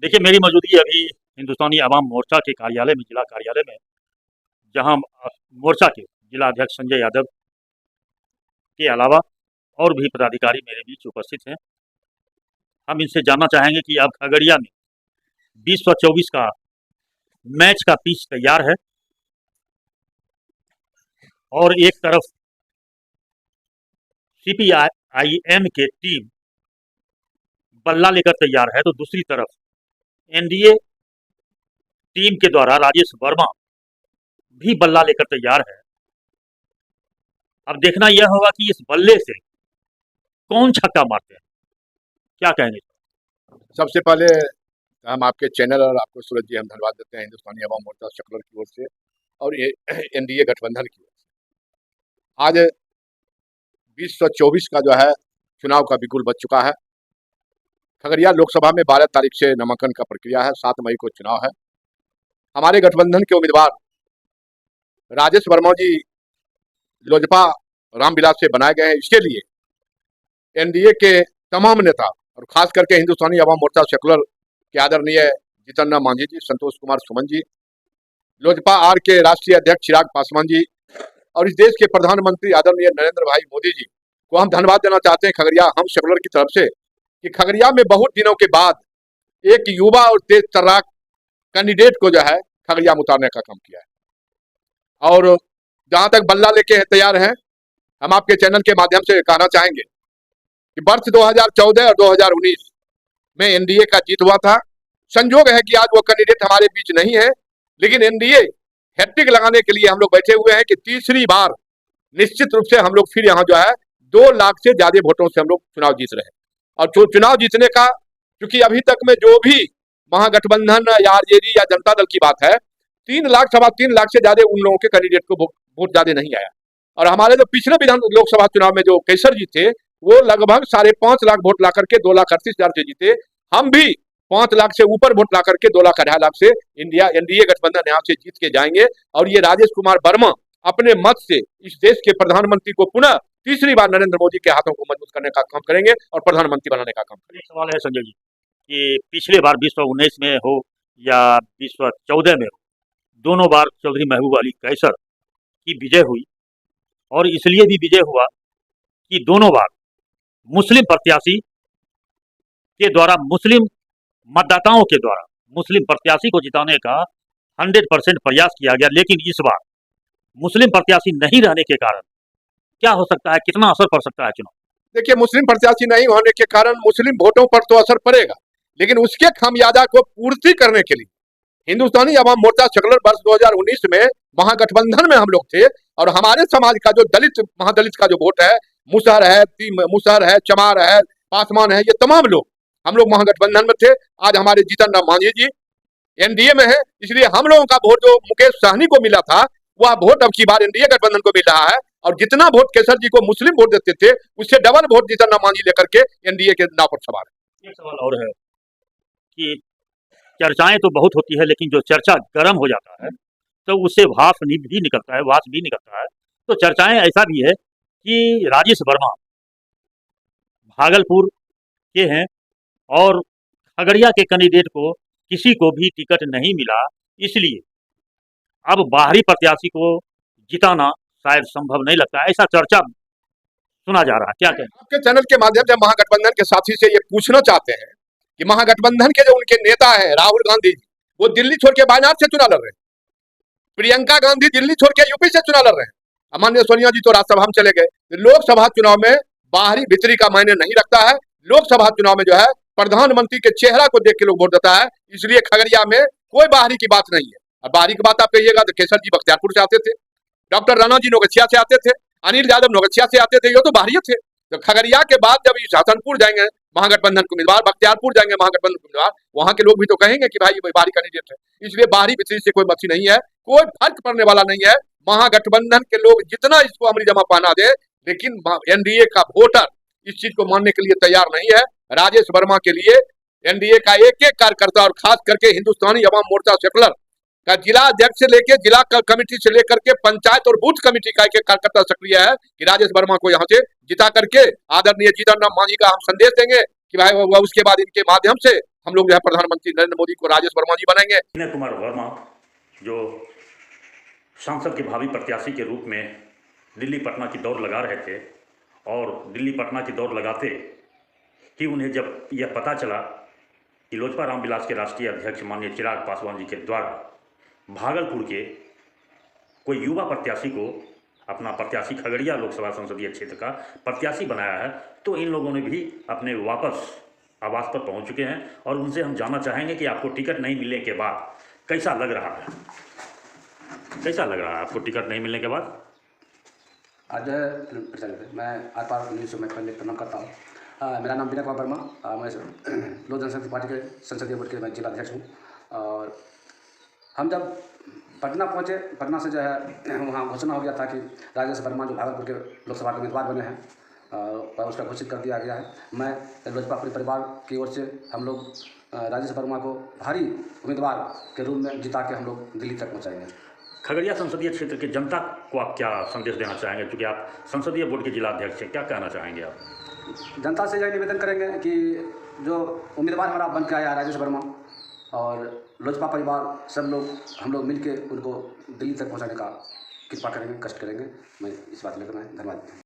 देखिए, मेरी मौजूदगी अभी हिंदुस्तानी अवाम मोर्चा के कार्यालय में, जिला कार्यालय में, जहां मोर्चा के जिला अध्यक्ष संजय यादव के अलावा और भी पदाधिकारी मेरे बीच उपस्थित हैं। हम इनसे जानना चाहेंगे कि अब खगड़िया में 2024 का मैच का पिच तैयार है और एक तरफ सीपीआईएम के टीम बल्ला लेकर तैयार है, तो दूसरी तरफ एनडीए टीम के द्वारा राजेश वर्मा भी बल्ला लेकर तैयार है। अब देखना यह होगा कि इस बल्ले से कौन छक्का मारते हैं। क्या कहेंगे? सबसे पहले हम आपके चैनल और आपको सूरज जी हम धन्यवाद देते हैं हिंदुस्तानी अवाम मोर्चा सेकुलर की ओर से और ये एनडीए गठबंधन की ओर से। आज 2024 का जो है चुनाव का बिगुल बज चुका है। खगड़िया लोकसभा में 12 तारीख से नामांकन का प्रक्रिया है, 7 मई को चुनाव है। हमारे गठबंधन के उम्मीदवार राजेश वर्मा जी लोजपा रामविलास से बनाए गए हैं। इसके लिए एनडीए के तमाम नेता और खास करके हिंदुस्तानी अवाम मोर्चा सेकुलर के आदरणीय जीतन राम मांझी जी, संतोष कुमार सुमन जी, लोजपा आर के राष्ट्रीय अध्यक्ष चिराग पासवान जी और इस देश के प्रधानमंत्री आदरणीय नरेंद्र भाई मोदी जी को हम धन्यवाद देना चाहते हैं खगड़िया हम सेकुलर की तरफ से कि खगड़िया में बहुत दिनों के बाद एक युवा और तेज तर्राक कैंडिडेट को जो है खगड़िया में उतारने का काम किया है। और जहां तक बल्ला लेके तैयार हैं, हम आपके चैनल के माध्यम से कहना चाहेंगे कि वर्ष 2014 और 2019 में एनडीए का जीत हुआ था। संयोग है कि आज वो कैंडिडेट हमारे बीच नहीं है, लेकिन एनडीए हैट्रिक लगाने के लिए हम लोग बैठे हुए हैं कि तीसरी बार निश्चित रूप से हम लोग फिर यहाँ जो है 2 लाख से ज्यादा वोटों से हम लोग चुनाव जीत रहे हैं। और जो चुनाव जीतने का, क्योंकि अभी तक में जो भी महागठबंधन या आरजेडी या जनता दल की बात है, 3 लाख सवा 3 लाख से ज्यादा उन लोगों के कैंडिडेट को वोट ज्यादा नहीं आया। और हमारे जो पिछले विधान लोकसभा चुनाव में जो केसर जी थे वो लगभग 5.5 लाख वोट ला करके 2,38,000 से जीते। हम भी 5 लाख से ऊपर वोट ला करके 2,02,500 से एनडीए गठबंधन यहाँ से जीत के जाएंगे। और ये राजेश कुमार वर्मा अपने मत से इस देश के प्रधानमंत्री को पुनः तीसरी बार नरेंद्र मोदी के हाथों को मजबूत करने का काम करेंगे और प्रधानमंत्री बनाने का काम करेंगे। सवाल है संजय जी कि पिछले बार 2019 में हो या 2014 में हो, दोनों बार चौधरी महबूब अली कैसर की विजय हुई और इसलिए भी विजय हुआ कि दोनों बार मुस्लिम प्रत्याशी के द्वारा, मुस्लिम मतदाताओं के द्वारा मुस्लिम प्रत्याशी को जिताने का 100% प्रयास किया गया। लेकिन इस बार मुस्लिम प्रत्याशी नहीं रहने के कारण क्या हो सकता है, कितना असर पड़ सकता है चुनाव? देखिए, मुस्लिम प्रत्याशी नहीं होने के कारण मुस्लिम वोटों पर तो असर पड़ेगा, लेकिन उसके खामियाजा को पूर्ति करने के लिए हिंदुस्तानी अवाम मोर्चा सेकुलर वर्ष 2019 में महागठबंधन में हम लोग थे और हमारे समाज का जो दलित महादलित का जो वोट है, मुसहर है, चमार है, पासवान है, ये तमाम लोग हम लोग महागठबंधन में थे। आज हमारे जीतन राम मांझी जी एनडीए में है, इसलिए हम लोगों का वोट जो मुकेश सहनी को मिला था वह वोट अब की बार एनडीए गठबंधन को मिल रहा है। और जितना वोट केसर जी को मुस्लिम वोट देते थे उससे डबल वोट जीतन राम मांझी लेकर के एनडीए के नाव पर सवार है। एक सवाल और है कि चर्चाएं तो बहुत होती है, लेकिन जो चर्चा गर्म हो जाता है तो उससे भाप भी निकलता है, वास भी निकलता है। तो चर्चाएं ऐसा भी है कि राजेश वर्मा भागलपुर के हैं और खगड़िया के कैंडिडेट को किसी को भी टिकट नहीं मिला, इसलिए अब बाहरी प्रत्याशी को जिताना शायद संभव नहीं लगता, ऐसा चर्चा सुना जा रहा है। क्या कहें? आपके चैनल के माध्यम से महागठबंधन के साथी से ये पूछना चाहते हैं कि महागठबंधन के जो उनके नेता हैं राहुल गांधी जी, वो दिल्ली छोड़ के वायनाड से चुनाव लड़ रहे हैं, प्रियंका गांधी दिल्ली छोड़ के यूपी से चुनाव लड़ रहे हैं, माननीय सोनिया जी तो राज्यसभा में चले गए। लोकसभा चुनाव में बाहरी भीतरी का मायने नहीं रखता है। लोकसभा चुनाव में जो है प्रधानमंत्री के चेहरा को देख के लोग वोट देता है, इसलिए खगड़िया में कोई बाहरी की बात नहीं है। अब बाहरी की बात आप कहिएगा तो केसर जी बख्तियारपुर से आते थे, डॉक्टर राणा जी नौगछिया से आते थे, अनिल यादव नौगछिया से आते थे, ये तो बाहरी थे। तो खगड़िया के बाद जब हसनपुर जाएंगे महागठबंधन के उम्मीदवार, बख्तियारपुर जाएंगे महागठबंधन के उम्मीदवार, वहां के लोग भी तो कहेंगे कि भाई ये बाहरी कैंडिडेट है। इसलिए बाहरी भीतरी से कोई मछली नहीं है, कोई फर्क पड़ने वाला नहीं है। महागठबंधन के लोग जितना इसको अमली जमा पहना दे, लेकिन एनडीए का वोटर इस चीज को मानने के लिए तैयार नहीं है। राजेश वर्मा के लिए एनडीए का एक एक कार्यकर्ता और खास करके हिंदुस्तानी अवाम मोर्चा सेकुलर का जिला अध्यक्ष से लेकर जिला कमेटी से लेकर के पंचायत और बूथ कमेटी का एक कार्यकर्ता सक्रिय है कि राजेश वर्मा को यहाँ से जिता करके आदरणीय जीतन राम मांझी का हम संदेश देंगे कि भाई वह उसके बाद इनके माध्यम से हम लोग जो है प्रधानमंत्री नरेंद्र मोदी को राजेश वर्मा जी बनाएंगे। विनय कुमार वर्मा जो सांसद के भावी प्रत्याशी के रूप में दिल्ली पटना की दौड़ लगा रहे थे, और दिल्ली पटना की दौड़ लगाते ही उन्हें जब यह पता चला कि लोजपा रामविलास के राष्ट्रीय अध्यक्ष माननीय चिराग पासवान जी के द्वारा भागलपुर के कोई युवा प्रत्याशी को अपना प्रत्याशी खगड़िया लोकसभा संसदीय क्षेत्र का प्रत्याशी बनाया है, तो इन लोगों ने भी अपने वापस आवास पर पहुंच चुके हैं। और उनसे हम जानना चाहेंगे कि आपको टिकट नहीं मिलने के बाद कैसा लग रहा है, कैसा लग रहा है आपको टिकट नहीं मिलने के बाद? आज मैं आर पार न्यूज़ में पहले प्रणाम करता हूँ। मेरा नाम विनय कुमार वर्मा, मैं लोक जनशक्ति पार्टी के संसदीय बोर्ड के मैं जिला अध्यक्ष हूँ। और हम जब पटना पहुँचे, पटना से जो है वहाँ घोषणा हो गया था कि राजेश वर्मा जो भागलपुर के लोकसभा के उम्मीदवार बने हैं, और उसका घोषित कर दिया गया है। मैं लोजपा परिवार की ओर से हम लोग राजेश वर्मा को भारी उम्मीदवार के रूप में जिता के हम लोग दिल्ली तक पहुँचाएंगे। खगड़िया संसदीय क्षेत्र के जनता को आप क्या संदेश देना चाहेंगे, क्योंकि आप संसदीय बोर्ड के जिला अध्यक्ष हैं, क्या कहना चाहेंगे आप? जनता से यह निवेदन करेंगे कि जो उम्मीदवार हमारा बन के आया राजेश वर्मा, और लोजपा परिवार सब लोग हम लोग मिलके उनको दिल्ली तक पहुंचाने का कृपा करेंगे, कष्ट करेंगे। मैं इस बात लेकर मैं धन्यवाद।